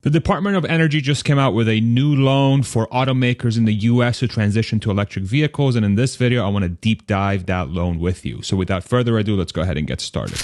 The Department of Energy just came out with a new loan for automakers in the US to transition to electric vehicles. And in this video, I want to deep dive that loan with you. So without further ado, let's go ahead and get started.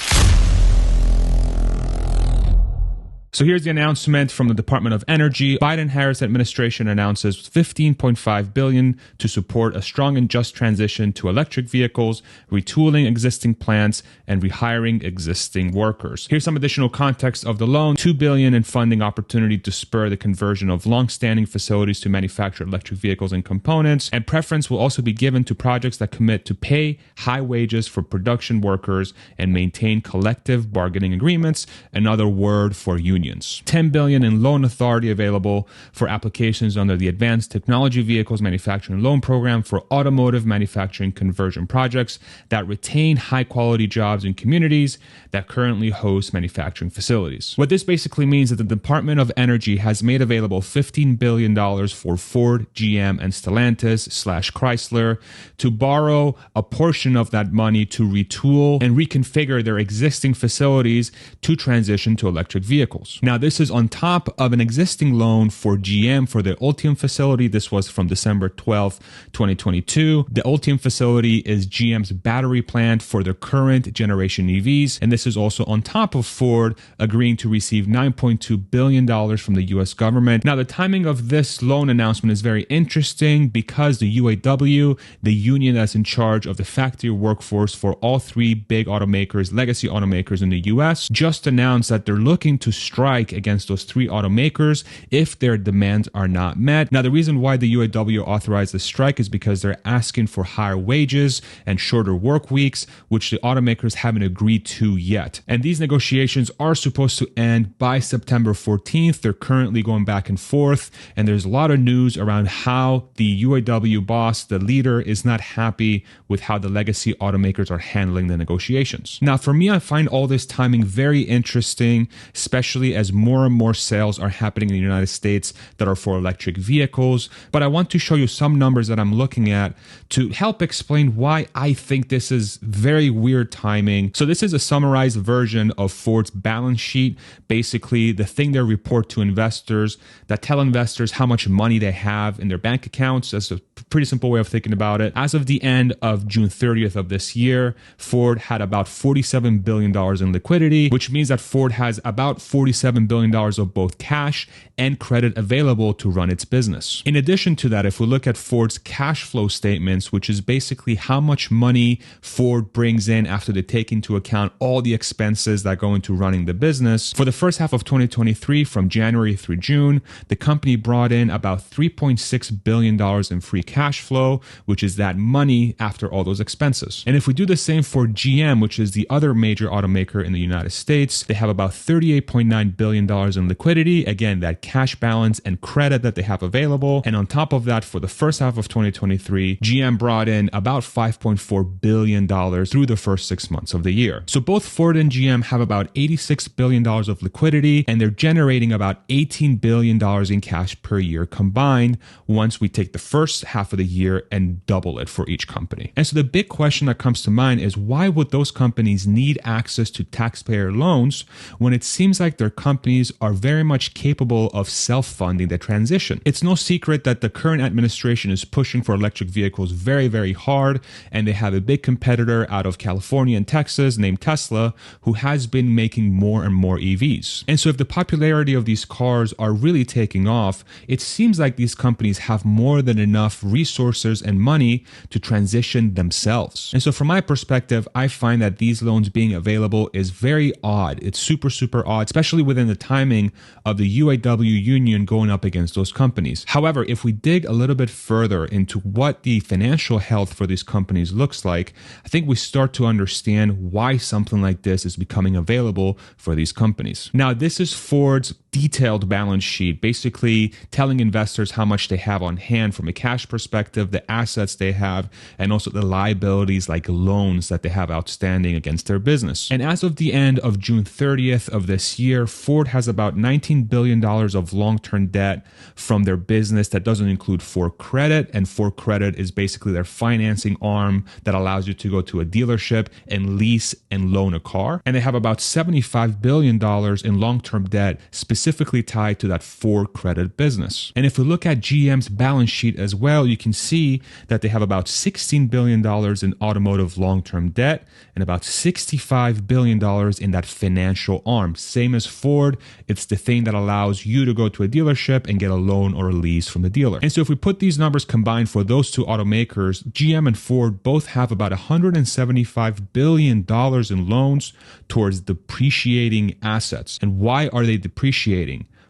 So here's the announcement from the Department of Energy. Biden-Harris administration announces $15.5 billion to support a strong and just transition to electric vehicles, retooling existing plants, and rehiring existing workers. Here's some additional context of the loan. $2 billion in funding opportunity to spur the conversion of long-standing facilities to manufacture electric vehicles and components. And preference will also be given to projects that commit to pay high wages for production workers and maintain collective bargaining agreements, another word for unions. $10 billion in loan authority available for applications under the Advanced Technology Vehicles Manufacturing Loan Program for automotive manufacturing conversion projects that retain high-quality jobs in communities that currently host manufacturing facilities. What this basically means is that the Department of Energy has made available $15 billion for Ford, GM, and Stellantis/Chrysler to borrow a portion of that money to retool and reconfigure their existing facilities to transition to electric vehicles. Now, this is on top of an existing loan for GM for the Ultium facility. This was from December 12, 2022. The Ultium facility is GM's battery plant for their current generation EVs. And this is also on top of Ford agreeing to receive $9.2 billion from the US government. Now, the timing of this loan announcement is very interesting because the UAW, the union that's in charge of the factory workforce for all three big automakers, legacy automakers in the US, just announced that they're looking to strike against those three automakers if their demands are not met. Now, the reason why the UAW authorized the strike is because they're asking for higher wages and shorter work weeks, which the automakers haven't agreed to yet. And these negotiations are supposed to end by September 14th. They're currently going back and forth, and there's a lot of news around how the UAW boss, the leader, is not happy with how the legacy automakers are handling the negotiations. Now, for me, I find all this timing very interesting, especially as more and more sales are happening in the United States that are for electric vehicles. But I want to show you some numbers that I'm looking at to help explain why I think this is very weird timing. So this is a summarized version of Ford's balance sheet, basically the thing they report to investors that tell investors how much money they have in their bank accounts. That's a pretty simple way of thinking about it. As of the end of June 30th of this year, Ford had about $47 billion in liquidity, which means that Ford has about $47 billion of both cash and credit available to run its business. In addition to that, if we look at Ford's cash flow statements, which is basically how much money Ford brings in after they take into account all the expenses that go into running the business, for the first half of 2023, from January through June, the company brought in about $3.6 billion in free cash flow, which is that money after all those expenses. And if we do the same for GM, which is the other major automaker in the United States, they have about $38.9 billion in liquidity. Again, that cash balance and credit that they have available. And on top of that, for the first half of 2023, GM brought in about $5.4 billion through the first 6 months of the year. So both Ford and GM have about $86 billion of liquidity, and they're generating about $18 billion in cash per year combined once we take the first half of the year and double it for each company. And so the big question that comes to mind is, why would those companies need access to taxpayer loans when it seems like their companies are very much capable of self-funding the transition? It's no secret that the current administration is pushing for electric vehicles very, very hard, and they have a big competitor out of California and Texas named Tesla, who has been making more and more EVs. And so if the popularity of these cars are really taking off, it seems like these companies have more than enough resources and money to transition themselves. And so from my perspective, I find that these loans being available is very odd. It's super, super odd, especially within the timing of the UAW union going up against those companies. However, if we dig a little bit further into what the financial health for these companies looks like, I think we start to understand why something like this is becoming available for these companies. Now, this is Ford's detailed balance sheet, basically telling investors how much they have on hand from a cash perspective, the assets they have, and also the liabilities like loans that they have outstanding against their business. And as of the end of June 30th of this year, Ford has about $19 billion of long-term debt from their business that doesn't include Ford Credit, and Ford Credit is basically their financing arm that allows you to go to a dealership and lease and loan a car. And they have about $75 billion in long-term debt specifically specifically tied to that Ford credit business. And if we look at GM's balance sheet as well, you can see that they have about $16 billion in automotive long-term debt and about $65 billion in that financial arm. Same as Ford, it's the thing that allows you to go to a dealership and get a loan or a lease from the dealer. And so if we put these numbers combined for those two automakers, GM and Ford both have about $175 billion in loans towards depreciating assets. And why are they depreciating?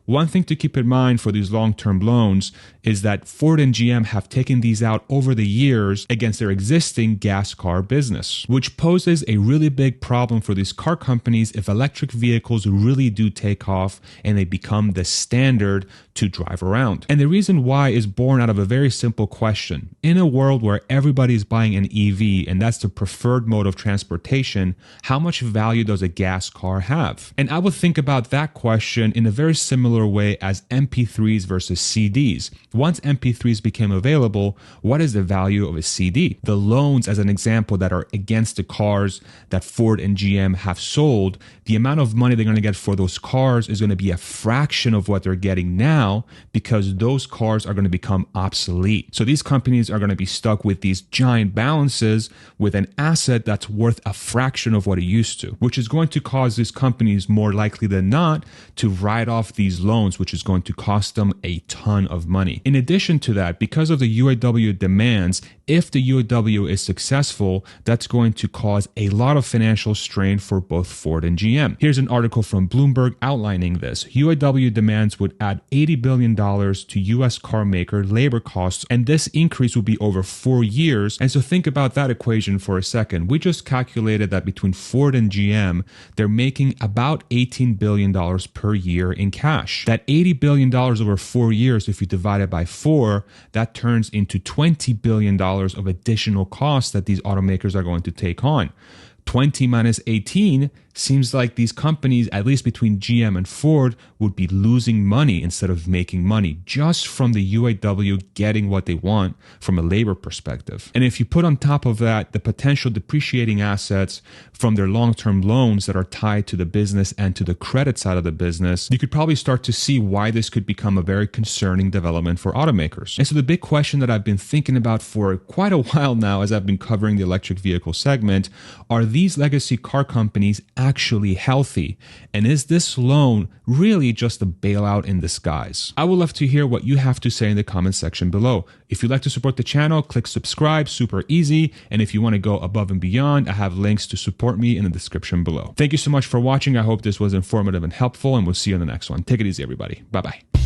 One thing to keep in mind for these long-term loans is that Ford and GM have taken these out over the years against their existing gas car business, which poses a really big problem for these car companies if electric vehicles really do take off and they become the standard to drive around. And the reason why is born out of a very simple question. In a world where everybody is buying an EV and that's the preferred mode of transportation, how much value does a gas car have? And I would think about that question in a very similar way as MP3s versus CDs. Once MP3s became available, what is the value of a CD? The loans, as an example, that are against the cars that Ford and GM have sold, the amount of money they're going to get for those cars is going to be a fraction of what they're getting now because those cars are going to become obsolete. So these companies are going to be stuck with these giant balances with an asset that's worth a fraction of what it used to, which is going to cause these companies more likely than not to write off these loans, which is going to cost them a ton of money. In addition to that, because of the UAW demands, if the UAW is successful, that's going to cause a lot of financial strain for both Ford and GM. Here's an article from Bloomberg outlining this. UAW demands would add $80 billion to US car maker labor costs, and this increase will be over 4 years. And so think about that equation for a second. We just calculated that between Ford and GM, they're making about $18 billion per year in cash. That $80 billion over 4 years, if you divide it by 4, that turns into $20 billion of additional costs that these automakers are going to take on. 20 minus 18 seems like these companies, at least between GM and Ford, would be losing money instead of making money just from the UAW getting what they want from a labor perspective. And if you put on top of that the potential depreciating assets from their long-term loans that are tied to the business and to the credit side of the business, you could probably start to see why this could become a very concerning development for automakers. And so the big question that I've been thinking about for quite a while now as I've been covering the electric vehicle segment, are these legacy car companies actually healthy? And is this loan really just a bailout in disguise? I would love to hear what you have to say in the comment section below. If you'd like to support the channel, click subscribe, super easy. And if you want to go above and beyond, I have links to support me in the description below. Thank you so much for watching. I hope this was informative and helpful, and we'll see you in the next one. Take it easy, everybody. Bye-bye.